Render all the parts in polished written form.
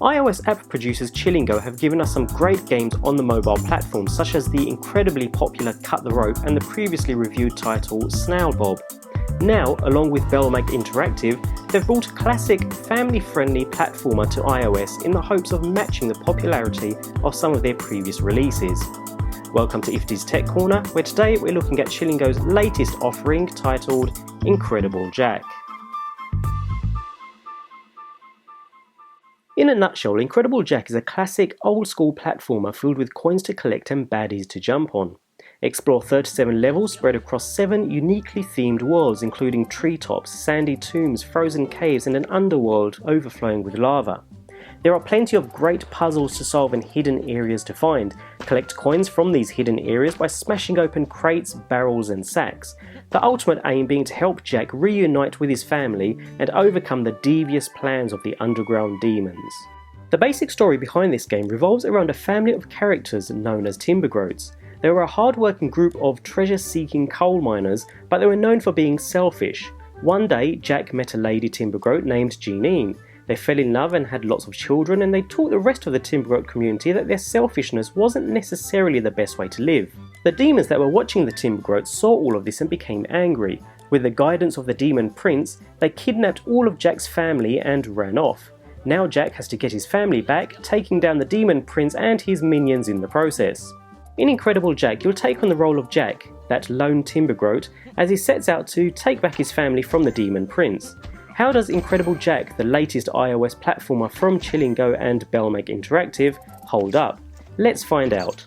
iOS app producers Chillingo have given us some great games on the mobile platform, such as the incredibly popular Cut the Rope and the previously reviewed title Snail Bob. Now, along with Belmag Interactive, they've brought a classic, family-friendly platformer to iOS in the hopes of matching the popularity of some of their previous releases. Welcome to Ifty's Tech Corner, where today we're looking at Chillingo's latest offering titled Incredible Jack. In a nutshell, Incredible Jack is a classic old-school platformer filled with coins to collect and baddies to jump on. Explore 37 levels spread across 7 uniquely themed worlds, including treetops, sandy tombs, frozen caves and an underworld overflowing with lava. There are plenty of great puzzles to solve and hidden areas to find. Collect coins from these hidden areas by smashing open crates, barrels and sacks. The ultimate aim being to help Jack reunite with his family and overcome the devious plans of the underground demons. The basic story behind this game revolves around a family of characters known as Timbergroats. They were a hard-working group of treasure-seeking coal miners, but they were known for being selfish. One day, Jack met a lady Timbergroat named Jeanine. They fell in love and had lots of children, and they taught the rest of the Timbergroat community that their selfishness wasn't necessarily the best way to live. The demons that were watching the Timbergroats saw all of this and became angry. With the guidance of the demon prince, they kidnapped all of Jack's family and ran off. Now Jack has to get his family back, taking down the demon prince and his minions in the process. In Incredible Jack, you'll take on the role of Jack, that lone Timbergroat, as he sets out to take back his family from the demon prince. How does Incredible Jack, the latest iOS platformer from Chillingo and Belmag Interactive, hold up? Let's find out.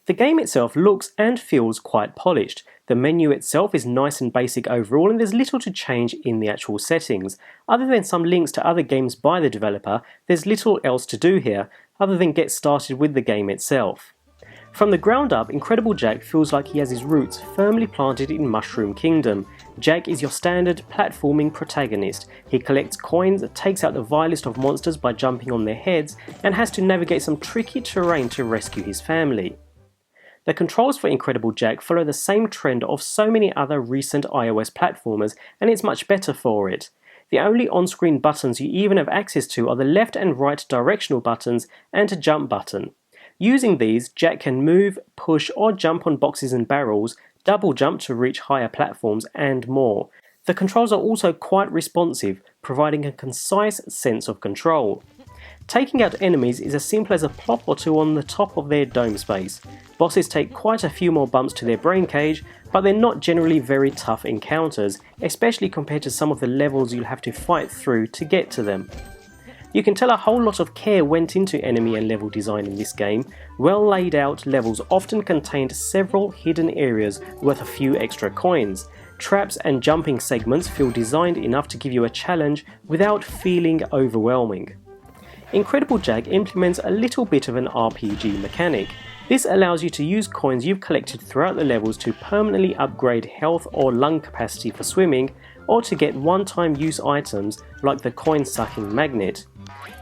The game itself looks and feels quite polished. The menu itself is nice and basic overall, and there's little to change in the actual settings. Other than some links to other games by the developer, there's little else to do here, other than get started with the game itself. From the ground up, Incredible Jack feels like he has his roots firmly planted in Mushroom Kingdom. Jack is your standard platforming protagonist. He collects coins, takes out the vilest of monsters by jumping on their heads, and has to navigate some tricky terrain to rescue his family. The controls for Incredible Jack follow the same trend of so many other recent iOS platformers, and it's much better for it. The only on-screen buttons you even have access to are the left and right directional buttons and a jump button. Using these, Jack can move, push or jump on boxes and barrels, double jump to reach higher platforms and more. The controls are also quite responsive, providing a concise sense of control. Taking out enemies is as simple as a plop or two on the top of their dome space. Bosses take quite a few more bumps to their brain cage, but they're not generally very tough encounters, especially compared to some of the levels you'll have to fight through to get to them. You can tell a whole lot of care went into enemy and level design in this game. Well laid out levels often contained several hidden areas worth a few extra coins. Traps and jumping segments feel designed enough to give you a challenge without feeling overwhelming. Incredible Jack implements a little bit of an RPG mechanic. This allows you to use coins you've collected throughout the levels to permanently upgrade health or lung capacity for swimming, or to get one-time use items like the coin-sucking magnet.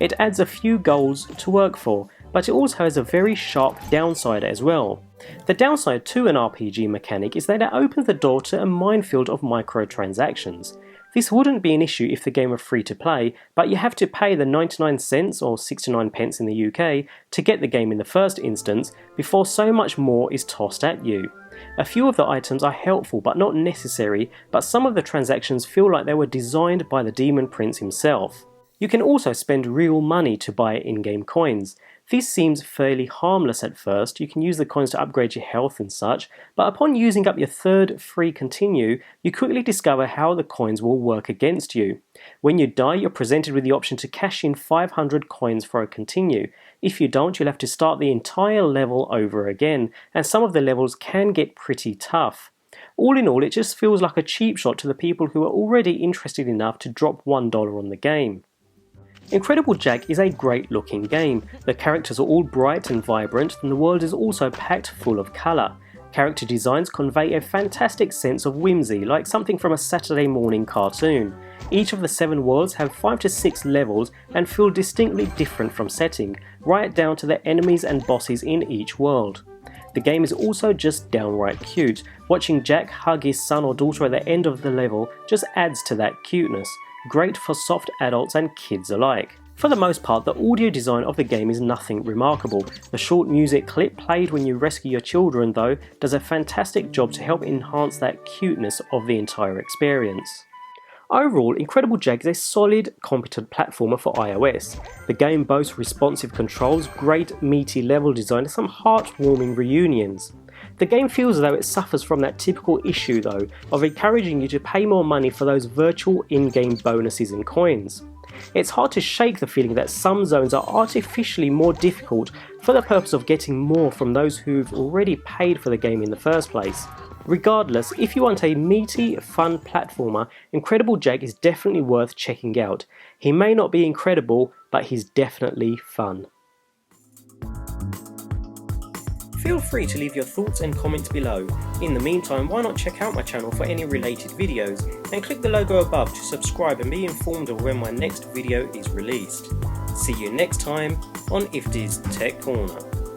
It adds a few goals to work for, but it also has a very sharp downside as well. The downside to an RPG mechanic is that it opens the door to a minefield of microtransactions. This wouldn't be an issue if the game were free to play, but you have to pay the 99 cents or 69 pence in the UK to get the game in the first instance before so much more is tossed at you. A few of the items are helpful but not necessary, but some of the transactions feel like they were designed by the Demon Prince himself. You can also spend real money to buy in-game coins. This seems fairly harmless at first. You can use the coins to upgrade your health and such, but upon using up your third free continue, you quickly discover how the coins will work against you. When you die, you're presented with the option to cash in 500 coins for a continue. If you don't, you'll have to start the entire level over again, and some of the levels can get pretty tough. All in all, it just feels like a cheap shot to the people who are already interested enough to drop $1 on the game. Incredible Jack is a great looking game. The characters are all bright and vibrant, and the world is also packed full of colour. Character designs convey a fantastic sense of whimsy, like something from a Saturday morning cartoon. Each of the 7 worlds have 5 to 6 levels and feel distinctly different from setting, right down to the enemies and bosses in each world. The game is also just downright cute. Watching Jack hug his son or daughter at the end of the level just adds to that cuteness. Great for soft adults and kids alike. For the most part, the audio design of the game is nothing remarkable. The short music clip played when you rescue your children, though, does a fantastic job to help enhance that cuteness of the entire experience. Overall, Incredible Jack is a solid, competent platformer for iOS. The game boasts responsive controls, great meaty level design and some heartwarming reunions. The game feels as though it suffers from that typical issue though, of encouraging you to pay more money for those virtual in-game bonuses and coins. It's hard to shake the feeling that some zones are artificially more difficult for the purpose of getting more from those who've already paid for the game in the first place. Regardless, if you want a meaty, fun platformer, Incredible Jack is definitely worth checking out. He may not be incredible, but he's definitely fun. Feel free to leave your thoughts and comments below. In the meantime, why not check out my channel for any related videos, and click the logo above to subscribe and be informed of when my next video is released. See you next time on Ifty's Tech Corner.